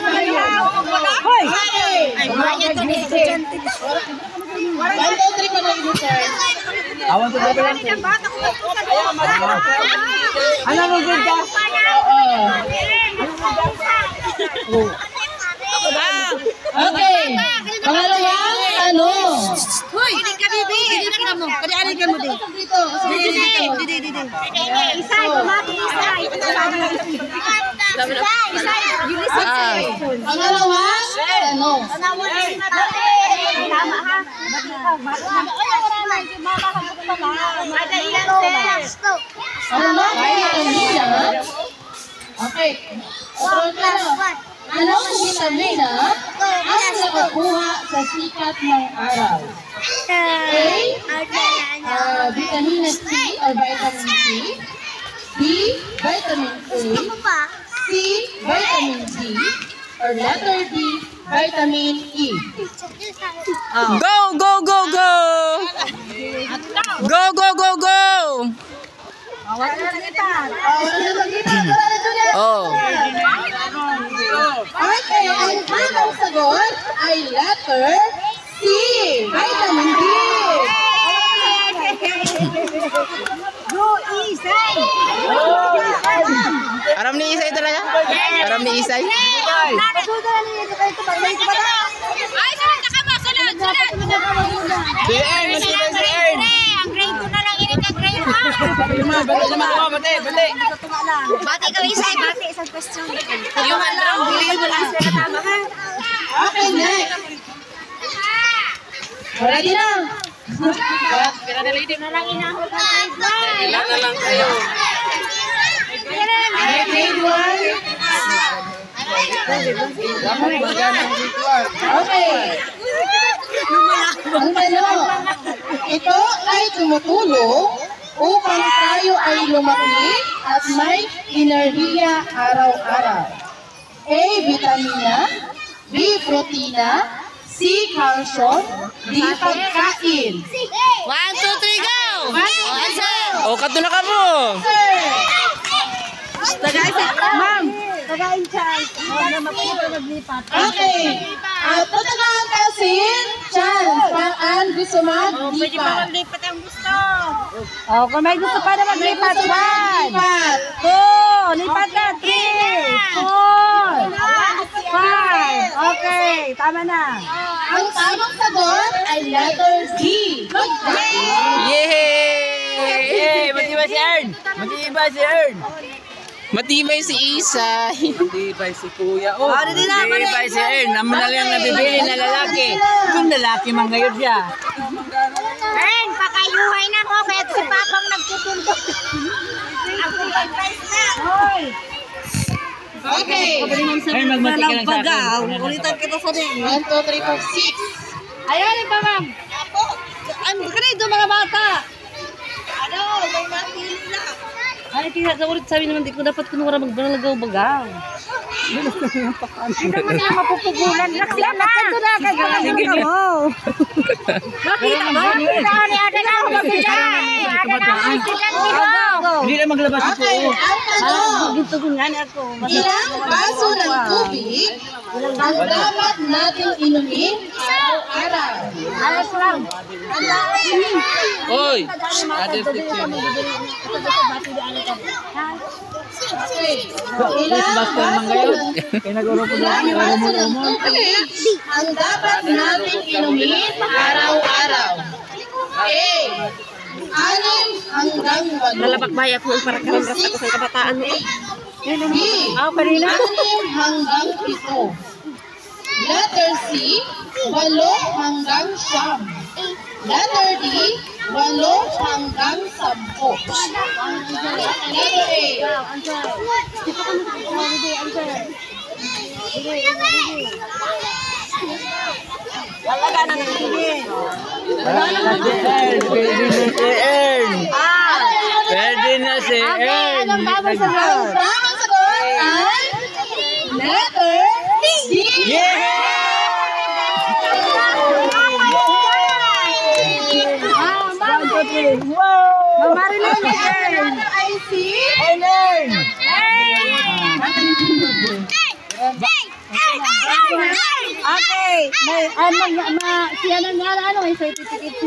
Hoy! Awan to ba lang? Ano mo good ka? Okay. Pangalawang tanong. Hoy, hindi ka bibi. Hindi ka mo. Padianin ka mo din. Didi. Isay, kumati, isay. Pangalawang tanong. Tama ha. Okay. Anong vitamina ang nakakuha sa sikat ng araw? A. Vitamina C or vitamin C. B. Vitamin A. C. Vitamin D. Or letter D. Vitamin E. Go, go, go, go! Go, go, go, go! Oh. Okay, ang tamang sagot ay letter C. Vitamin D. Aram ni Isay talaga? Aram ni Isay? Ay, sunod ka mo. Sunod. Si Ern, masipay si Ern. Ang grade 2 na lang ini ka grade 1. Bati. Bati ka isay, bati isang question. Yung lang, bili mo lang sila tama ha. Okay, next. Ready na? Na lang inahon ka grade 1. Ilan na lang kayo. Grade 1. Okay. Ang tanong, ito ay tumutulong upang tayo ay lumaki at may enerhiya araw-araw. A. Vitamina. B. Protina. C. Calcium. D. Pagkain. 1, 2, 3, go! Answer! O, kato na ka mo! Ma'am! Tagain siya. Para mapunta naglipat. Okay. Tatagaan kasi chance pang an gusto Pwede ba maglipat. maglipat ang gusto? Oh, kung may gusto pa na maglipat. 1, Lipat. 2, lipat na. 3, 4, 5. Okay, tama na. Ang tamang sagot ay letter D. Yay! Matibay si Ern! Matibay si Isay. Matibay si Kuya. Oh, Matibay si Ern. Naman na lang nabibili na lalaki. Kung lalaki man ngayon siya. Ern, pakayuhay na ko kaya si Papang nagtutulog. Ako mag-price na. Hoy! Okay. Ern, magmati ka lang sa akin. Ulitan kita sa din. 1, 2, 3, 4, 6. Ayaw pa, ma'am. Ano ka na ito, mga bata? Ano? May matili na. Ay, tingnan sa ulit sabi naman, di ko dapat kunwara magbalagaw-bagaw. Hindi naman yung mapupugulan. Laksianak ka doon na, kagalasin ka mo. Makita mo? Ada na ako magbiday. Ada na ako magbiday dito. Hindi na maglabas ito. Okay. Ang tanong, Gito ko nga ako. ilang baso ng tubig ang dapat nating inumin araw-araw? Alas lang. Oy! Other section. Okay. Ilang baso man ngayon. Pinag-uro po na. Umon. Ang dapat nating inumin araw-araw. A. 6 hanggang 8. Nalabakbay ako para karamras ako sa kabataan mo. B. 6 hanggang 7. Letter C. 8 hanggang 9. Letter D. 8 hanggang 10. Letter A. Talaga na nagiging. Pwede na si Ern. Ang tamang sagot ay letter D. Mamarilyn Ay si Ellen. Ern. Okay. May, siya na nga, may certificate siya.